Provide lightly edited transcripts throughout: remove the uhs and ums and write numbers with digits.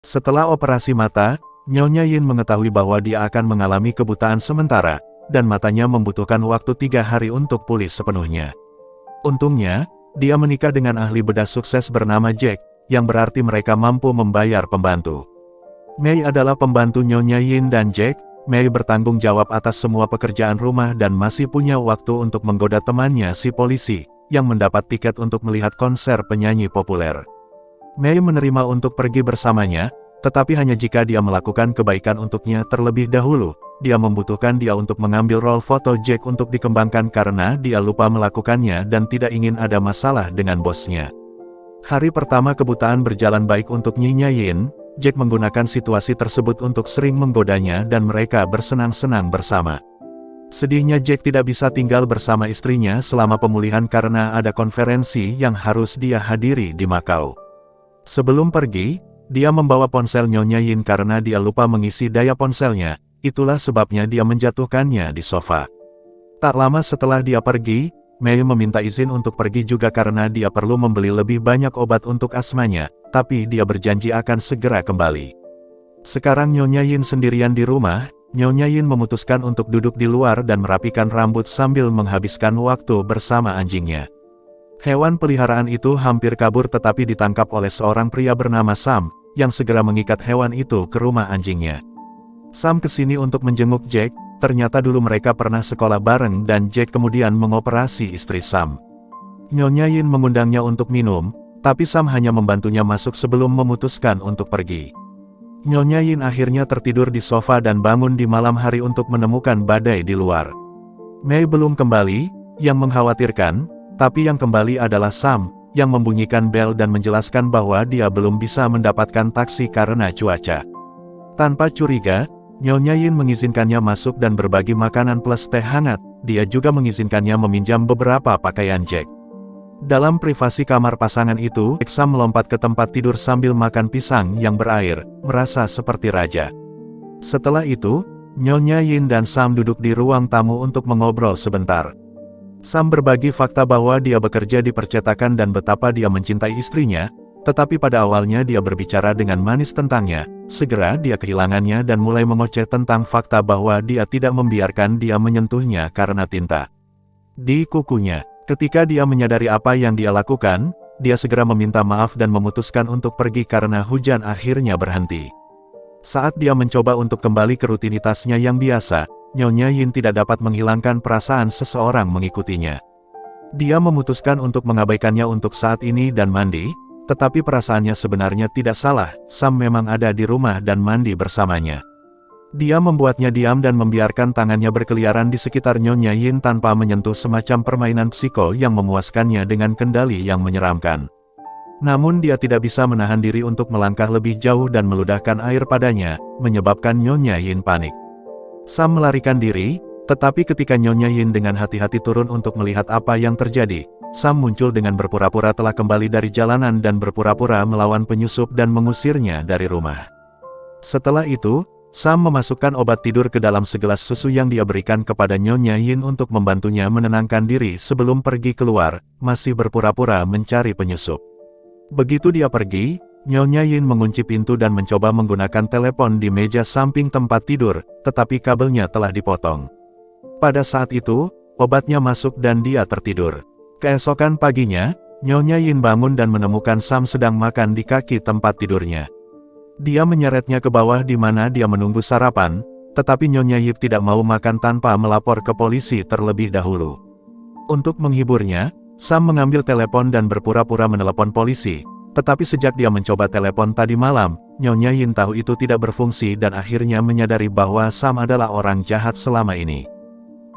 Setelah operasi mata, Nyonya Yin mengetahui bahwa dia akan mengalami kebutaan sementara, dan matanya membutuhkan waktu 3 hari untuk pulih sepenuhnya. Untungnya, dia menikah dengan ahli bedah sukses bernama Jack, yang berarti mereka mampu membayar pembantu. Mei adalah pembantu Nyonya Yin dan Jack. Mei bertanggung jawab atas semua pekerjaan rumah dan masih punya waktu untuk menggoda temannya si polisi, yang mendapat tiket untuk melihat konser penyanyi populer. Mei menerima untuk pergi bersamanya, tetapi hanya jika dia melakukan kebaikan untuknya terlebih dahulu. Dia membutuhkan dia untuk mengambil roll foto Jack untuk dikembangkan karena dia lupa melakukannya dan tidak ingin ada masalah dengan bosnya. Hari pertama kebutaan berjalan baik untuk Nyonya Yin. Jack menggunakan situasi tersebut untuk sering menggodanya dan mereka bersenang-senang bersama. Sedihnya Jack tidak bisa tinggal bersama istrinya selama pemulihan karena ada konferensi yang harus dia hadiri di Macau. Sebelum pergi, dia membawa ponsel Nyonya Yin karena dia lupa mengisi daya ponselnya, itulah sebabnya dia menjatuhkannya di sofa. Tak lama setelah dia pergi, Mei meminta izin untuk pergi juga karena dia perlu membeli lebih banyak obat untuk asmanya, tapi dia berjanji akan segera kembali. Sekarang Nyonya Yin sendirian di rumah. Nyonya Yin memutuskan untuk duduk di luar dan merapikan rambut sambil menghabiskan waktu bersama anjingnya. Hewan peliharaan itu hampir kabur tetapi ditangkap oleh seorang pria bernama Sam, yang segera mengikat hewan itu ke rumah anjingnya. Sam kesini untuk menjenguk Jack. Ternyata dulu mereka pernah sekolah bareng dan Jack kemudian mengoperasi istri Sam. Nyonya Yin mengundangnya untuk minum, tapi Sam hanya membantunya masuk sebelum memutuskan untuk pergi. Nyonya Yin akhirnya tertidur di sofa dan bangun di malam hari untuk menemukan badai di luar. Mei belum kembali, yang mengkhawatirkan, tapi yang kembali adalah Sam, yang membunyikan bel dan menjelaskan bahwa dia belum bisa mendapatkan taksi karena cuaca. Tanpa curiga, Nyonya Yin mengizinkannya masuk dan berbagi makanan plus teh hangat. Dia juga mengizinkannya meminjam beberapa pakaian Jack. Dalam privasi kamar pasangan itu, Sam melompat ke tempat tidur sambil makan pisang yang berair, merasa seperti raja. Setelah itu, Nyonya Yin dan Sam duduk di ruang tamu untuk mengobrol sebentar. Sam berbagi fakta bahwa dia bekerja di percetakan dan betapa dia mencintai istrinya, tetapi pada awalnya dia berbicara dengan manis tentangnya. Segera dia kehilangannya dan mulai mengoceh tentang fakta bahwa dia tidak membiarkan dia menyentuhnya karena tinta di kukunya. Ketika dia menyadari apa yang dia lakukan, dia segera meminta maaf dan memutuskan untuk pergi karena hujan akhirnya berhenti. Saat dia mencoba untuk kembali ke rutinitasnya yang biasa, Nyonya Yin tidak dapat menghilangkan perasaan seseorang mengikutinya. Dia memutuskan untuk mengabaikannya untuk saat ini dan mandi. Tetapi perasaannya sebenarnya tidak salah, Sam memang ada di rumah dan mandi bersamanya. Dia membuatnya diam dan membiarkan tangannya berkeliaran di sekitar Nyonya Yin tanpa menyentuh semacam permainan psiko yang memuaskannya dengan kendali yang menyeramkan. Namun dia tidak bisa menahan diri untuk melangkah lebih jauh dan meludahkan air padanya, menyebabkan Nyonya Yin panik. Sam melarikan diri, tetapi ketika Nyonya Yin dengan hati-hati turun untuk melihat apa yang terjadi, Sam muncul dengan berpura-pura telah kembali dari jalanan dan berpura-pura melawan penyusup dan mengusirnya dari rumah. Setelah itu, Sam memasukkan obat tidur ke dalam segelas susu yang dia berikan kepada Nyonya Yin untuk membantunya menenangkan diri sebelum pergi keluar, masih berpura-pura mencari penyusup. Begitu dia pergi, Nyonya Yin mengunci pintu dan mencoba menggunakan telepon di meja samping tempat tidur, tetapi kabelnya telah dipotong. Pada saat itu, obatnya masuk dan dia tertidur. Keesokan paginya, Nyonya Yin bangun dan menemukan Sam sedang makan di kaki tempat tidurnya. Dia menyeretnya ke bawah di mana dia menunggu sarapan, tetapi Nyonya Yin tidak mau makan tanpa melapor ke polisi terlebih dahulu. Untuk menghiburnya, Sam mengambil telepon dan berpura-pura menelepon polisi, tetapi sejak dia mencoba telepon tadi malam, Nyonya Yin tahu itu tidak berfungsi dan akhirnya menyadari bahwa Sam adalah orang jahat selama ini.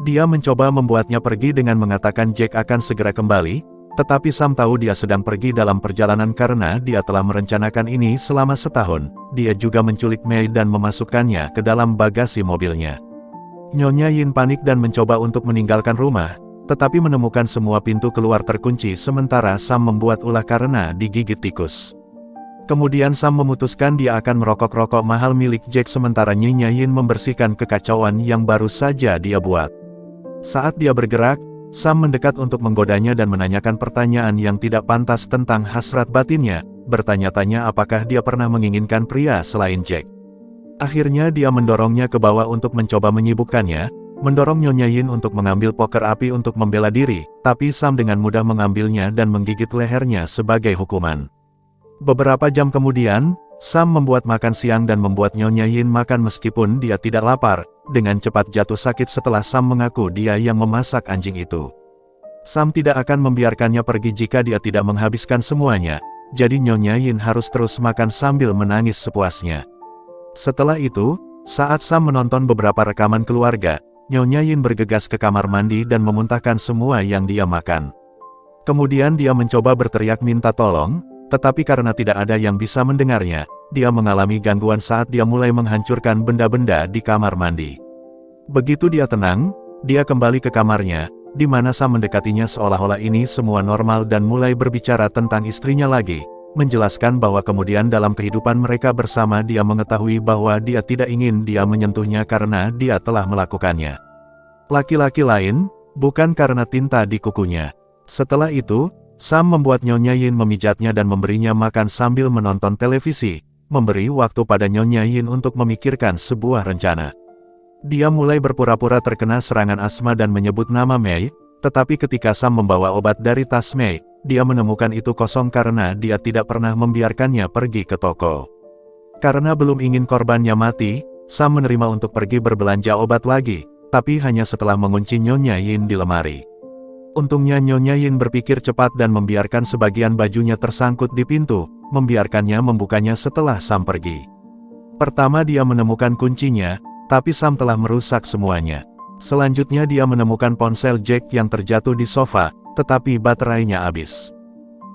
Dia mencoba membuatnya pergi dengan mengatakan Jack akan segera kembali, tetapi Sam tahu dia sedang pergi dalam perjalanan karena dia telah merencanakan ini selama setahun. Dia juga menculik Mei dan memasukkannya ke dalam bagasi mobilnya. Nyonya Yin panik dan mencoba untuk meninggalkan rumah, tetapi menemukan semua pintu keluar terkunci sementara Sam membuat ulah karena digigit tikus. Kemudian Sam memutuskan dia akan merokok rokok mahal milik Jack sementara Nyonya Yin membersihkan kekacauan yang baru saja dia buat. Saat dia bergerak, Sam mendekat untuk menggodanya dan menanyakan pertanyaan yang tidak pantas tentang hasrat batinnya. bertanya-tanya apakah dia pernah menginginkan pria selain Jack. Akhirnya dia mendorongnya ke bawah untuk mencoba menyibukkannya, mendorong Nyonya Yin untuk mengambil poker api untuk membela diri, tapi Sam dengan mudah mengambilnya dan menggigit lehernya sebagai hukuman. Beberapa jam kemudian, Sam membuat makan siang dan membuat Nyonya Yin makan meskipun dia tidak lapar, dengan cepat jatuh sakit setelah Sam mengaku dia yang memasak anjing itu. Sam tidak akan membiarkannya pergi jika dia tidak menghabiskan semuanya, jadi Nyonya Yin harus terus makan sambil menangis sepuasnya. Setelah itu, saat Sam menonton beberapa rekaman keluarga, Nyonya Yin bergegas ke kamar mandi dan memuntahkan semua yang dia makan. Kemudian dia mencoba berteriak minta tolong, tetapi karena tidak ada yang bisa mendengarnya, dia mengalami gangguan saat dia mulai menghancurkan benda-benda di kamar mandi. Begitu dia tenang, dia kembali ke kamarnya, di mana Sam mendekatinya seolah-olah ini semua normal dan mulai berbicara tentang istrinya lagi, menjelaskan bahwa kemudian dalam kehidupan mereka bersama dia mengetahui bahwa dia tidak ingin dia menyentuhnya karena dia telah melakukannya. Laki-laki lain, bukan karena tinta di kukunya. Setelah itu, Sam membuat Nyonya Yin memijatnya dan memberinya makan sambil menonton televisi, memberi waktu pada Nyonya Yin untuk memikirkan sebuah rencana. Dia mulai berpura-pura terkena serangan asma dan menyebut nama Mei, tetapi ketika Sam membawa obat dari tas Mei, dia menemukan itu kosong karena dia tidak pernah membiarkannya pergi ke toko. Karena belum ingin korbannya mati, Sam menerima untuk pergi berbelanja obat lagi, tapi hanya setelah mengunci Nyonya Yin di lemari. Untungnya Nyonya Yin berpikir cepat dan membiarkan sebagian bajunya tersangkut di pintu, membiarkannya membukanya setelah Sam pergi. Pertama dia menemukan kuncinya, tapi Sam telah merusak semuanya. Selanjutnya dia menemukan ponsel Jack yang terjatuh di sofa, tetapi baterainya habis.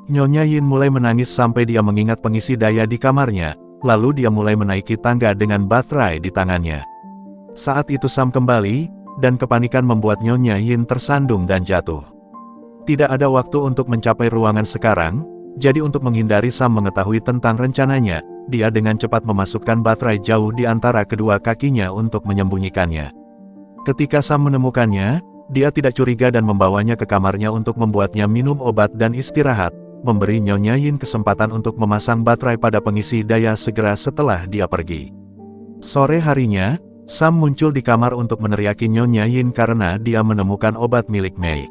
Nyonya Yin mulai menangis sampai dia mengingat pengisi daya di kamarnya, lalu dia mulai menaiki tangga dengan baterai di tangannya. Saat itu Sam kembali, dan kepanikan membuat Nyonya Yin tersandung dan jatuh. Tidak ada waktu untuk mencapai ruangan sekarang, jadi untuk menghindari Sam mengetahui tentang rencananya, dia dengan cepat memasukkan baterai jauh di antara kedua kakinya untuk menyembunyikannya. Ketika Sam menemukannya, dia tidak curiga dan membawanya ke kamarnya untuk membuatnya minum obat dan istirahat, memberi Nyonya Yin kesempatan untuk memasang baterai pada pengisi daya segera setelah dia pergi. Sore harinya, Sam muncul di kamar untuk meneriaki Nyonya Yin karena dia menemukan obat milik Mei.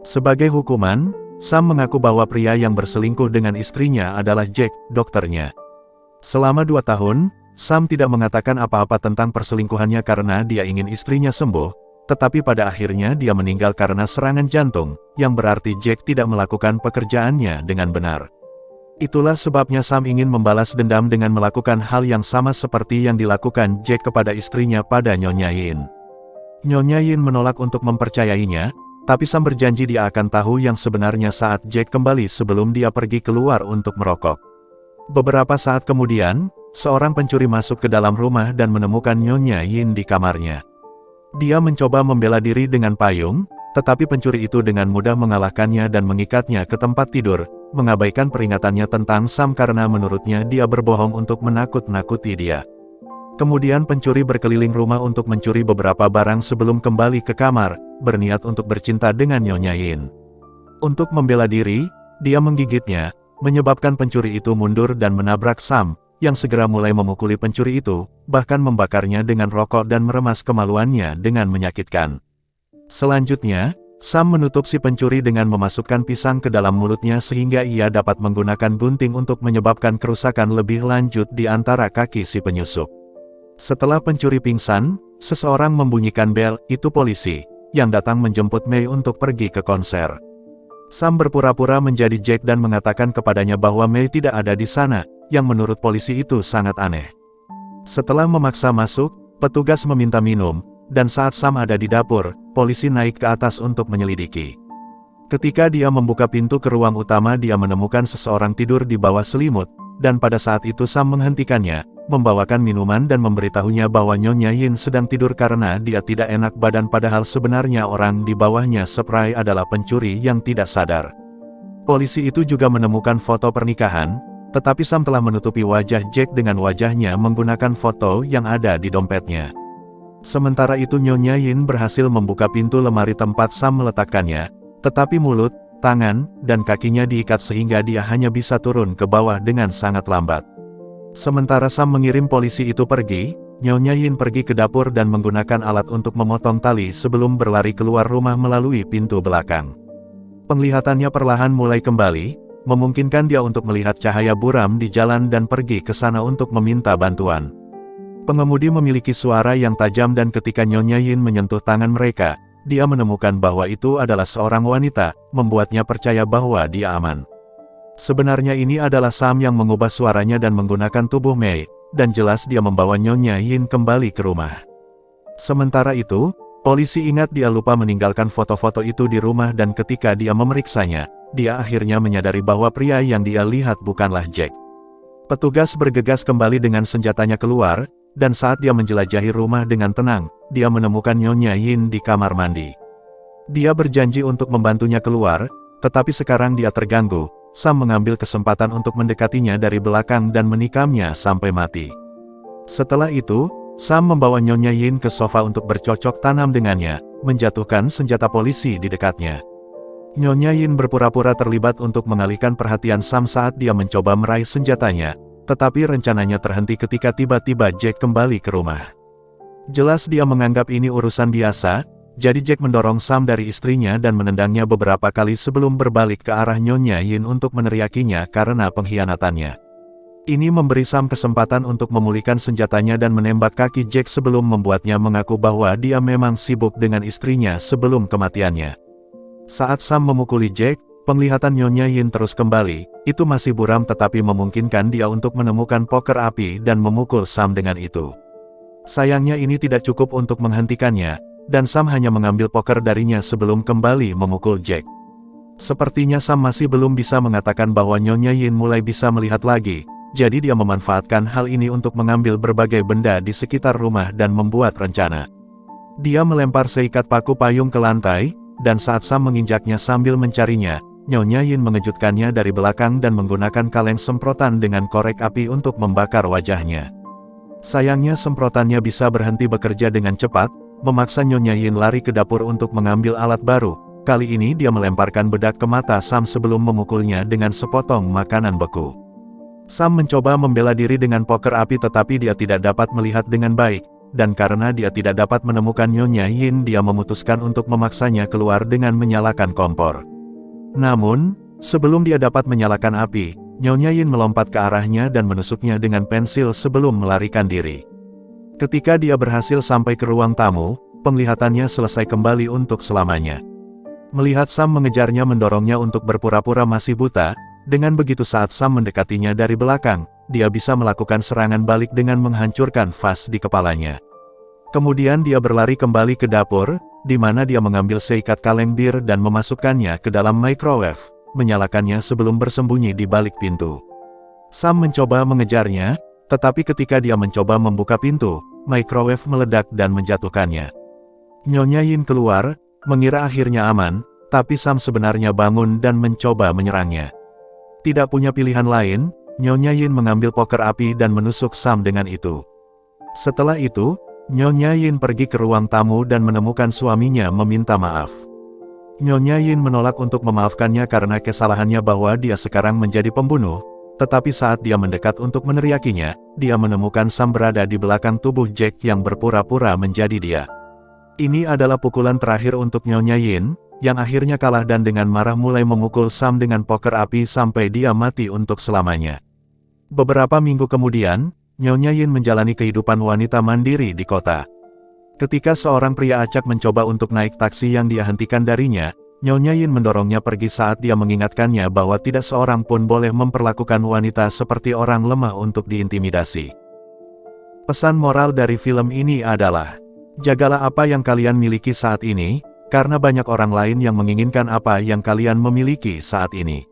Sebagai hukuman, Sam mengaku bahwa pria yang berselingkuh dengan istrinya adalah Jack, dokternya. Selama 2 tahun, Sam tidak mengatakan apa-apa tentang perselingkuhannya karena dia ingin istrinya sembuh, tetapi pada akhirnya dia meninggal karena serangan jantung, yang berarti Jack tidak melakukan pekerjaannya dengan benar. Itulah sebabnya Sam ingin membalas dendam dengan melakukan hal yang sama seperti yang dilakukan Jack kepada istrinya pada Nyonya Yin. Nyonya Yin menolak untuk mempercayainya, tapi Sam berjanji dia akan tahu yang sebenarnya saat Jack kembali sebelum dia pergi keluar untuk merokok. Beberapa saat kemudian, seorang pencuri masuk ke dalam rumah dan menemukan Nyonya Yin di kamarnya. Dia mencoba membela diri dengan payung, tetapi pencuri itu dengan mudah mengalahkannya dan mengikatnya ke tempat tidur, mengabaikan peringatannya tentang Sam karena menurutnya dia berbohong untuk menakut-nakuti dia. Kemudian pencuri berkeliling rumah untuk mencuri beberapa barang sebelum kembali ke kamar, berniat untuk bercinta dengan Nyonya Yin. Untuk membela diri, dia menggigitnya, menyebabkan pencuri itu mundur dan menabrak Sam, yang segera mulai memukuli pencuri itu, bahkan membakarnya dengan rokok dan meremas kemaluannya dengan menyakitkan. Selanjutnya, Sam menutup si pencuri dengan memasukkan pisang ke dalam mulutnya sehingga ia dapat menggunakan gunting untuk menyebabkan kerusakan lebih lanjut di antara kaki si penyusup. Setelah pencuri pingsan, seseorang membunyikan bel, itu polisi, yang datang menjemput Mei untuk pergi ke konser. Sam berpura-pura menjadi Jack dan mengatakan kepadanya bahwa Mei tidak ada di sana, yang menurut polisi itu sangat aneh. Setelah memaksa masuk, petugas meminta minum, dan saat Sam ada di dapur, polisi naik ke atas untuk menyelidiki. Ketika dia membuka pintu ke ruang utama dia menemukan seseorang tidur di bawah selimut, dan pada saat itu Sam menghentikannya, membawakan minuman dan memberitahunya bahwa Nyonya Yin sedang tidur karena dia tidak enak badan padahal sebenarnya orang di bawahnya spray adalah pencuri yang tidak sadar. Polisi itu juga menemukan foto pernikahan, tetapi Sam telah menutupi wajah Jack dengan wajahnya menggunakan foto yang ada di dompetnya. Sementara itu Nyonya Yin berhasil membuka pintu lemari tempat Sam meletakkannya, tetapi mulut, tangan, dan kakinya diikat sehingga dia hanya bisa turun ke bawah dengan sangat lambat. Sementara Sam mengirim polisi itu pergi, Nyonya Yin pergi ke dapur dan menggunakan alat untuk memotong tali sebelum berlari keluar rumah melalui pintu belakang. Penglihatannya perlahan mulai kembali, memungkinkan dia untuk melihat cahaya buram di jalan dan pergi ke sana untuk meminta bantuan. Pengemudi memiliki suara yang tajam dan ketika Nyonya Yin menyentuh tangan mereka, dia menemukan bahwa itu adalah seorang wanita, membuatnya percaya bahwa dia aman. Sebenarnya ini adalah Sam yang mengubah suaranya dan menggunakan tubuh Mei, dan jelas dia membawa Nyonya Yin kembali ke rumah. Sementara itu, polisi ingat dia lupa meninggalkan foto-foto itu di rumah dan ketika dia memeriksanya, dia akhirnya menyadari bahwa pria yang dia lihat bukanlah Jack. Petugas bergegas kembali dengan senjatanya keluar, dan saat dia menjelajahi rumah dengan tenang, dia menemukan Nyonya Yin di kamar mandi. Dia berjanji untuk membantunya keluar, tetapi sekarang dia terganggu. Sam mengambil kesempatan untuk mendekatinya dari belakang dan menikamnya sampai mati. Setelah itu, Sam membawa Nyonya Yin ke sofa untuk bercocok tanam dengannya, menjatuhkan senjata polisi di dekatnya. Nyonya Yin berpura-pura terlibat untuk mengalihkan perhatian Sam saat dia mencoba meraih senjatanya, tetapi rencananya terhenti ketika tiba-tiba Jack kembali ke rumah. Jelas dia menganggap ini urusan biasa, jadi Jack mendorong Sam dari istrinya dan menendangnya beberapa kali sebelum berbalik ke arah Nyonya Yin untuk meneriakinya karena pengkhianatannya. Ini memberi Sam kesempatan untuk memulihkan senjatanya dan menembak kaki Jack sebelum membuatnya mengaku bahwa dia memang sibuk dengan istrinya sebelum kematiannya. Saat Sam memukuli Jack, penglihatan Nyonya Yin terus kembali, itu masih buram tetapi memungkinkan dia untuk menemukan poker api dan memukul Sam dengan itu. Sayangnya ini tidak cukup untuk menghentikannya, dan Sam hanya mengambil poker darinya sebelum kembali memukul Jack. Sepertinya Sam masih belum bisa mengatakan bahwa Nyonya Yin mulai bisa melihat lagi, jadi dia memanfaatkan hal ini untuk mengambil berbagai benda di sekitar rumah dan membuat rencana. Dia melempar seikat paku payung ke lantai, dan saat Sam menginjaknya sambil mencarinya, Nyonya Yin mengejutkannya dari belakang dan menggunakan kaleng semprotan dengan korek api untuk membakar wajahnya. Sayangnya semprotannya bisa berhenti bekerja dengan cepat, memaksa Nyonya Yin lari ke dapur untuk mengambil alat baru. Kali ini dia melemparkan bedak ke mata Sam sebelum memukulnya dengan sepotong makanan beku. Sam mencoba membela diri dengan poker api tetapi dia tidak dapat melihat dengan baik, dan karena dia tidak dapat menemukan Nyonya Yin dia memutuskan untuk memaksanya keluar dengan menyalakan kompor. Namun, sebelum dia dapat menyalakan api, Nyonya Yin melompat ke arahnya dan menusuknya dengan pensil sebelum melarikan diri. Ketika dia berhasil sampai ke ruang tamu, penglihatannya selesai kembali untuk selamanya. Melihat Sam mengejarnya mendorongnya untuk berpura-pura masih buta, dengan begitu saat Sam mendekatinya dari belakang, dia bisa melakukan serangan balik dengan menghancurkan vas di kepalanya. Kemudian dia berlari kembali ke dapur, di mana dia mengambil seikat kaleng bir dan memasukkannya ke dalam microwave, menyalakannya sebelum bersembunyi di balik pintu. Sam mencoba mengejarnya, tetapi ketika dia mencoba membuka pintu, microwave meledak dan menjatuhkannya. Nyonya Yin keluar, mengira akhirnya aman, tapi Sam sebenarnya bangun dan mencoba menyerangnya. Tidak punya pilihan lain, Nyonya Yin mengambil poker api dan menusuk Sam dengan itu. Setelah itu, Nyonya Yin pergi ke ruang tamu dan menemukan suaminya meminta maaf. Nyonya Yin menolak untuk memaafkannya karena kesalahannya bahwa dia sekarang menjadi pembunuh. Tetapi saat dia mendekat untuk meneriakinya, dia menemukan Sam berada di belakang tubuh Jack yang berpura-pura menjadi dia. Ini adalah pukulan terakhir untuk Nyonya Yin, yang akhirnya kalah dan dengan marah mulai memukul Sam dengan poker api sampai dia mati untuk selamanya. Beberapa minggu kemudian, Nyonya Yin menjalani kehidupan wanita mandiri di kota. Ketika seorang pria acak mencoba untuk naik taksi yang dia hentikan darinya, Nyonya Yin mendorongnya pergi saat dia mengingatkannya bahwa tidak seorang pun boleh memperlakukan wanita seperti orang lemah untuk diintimidasi. Pesan moral dari film ini adalah, jagalah apa yang kalian miliki saat ini, karena banyak orang lain yang menginginkan apa yang kalian memiliki saat ini.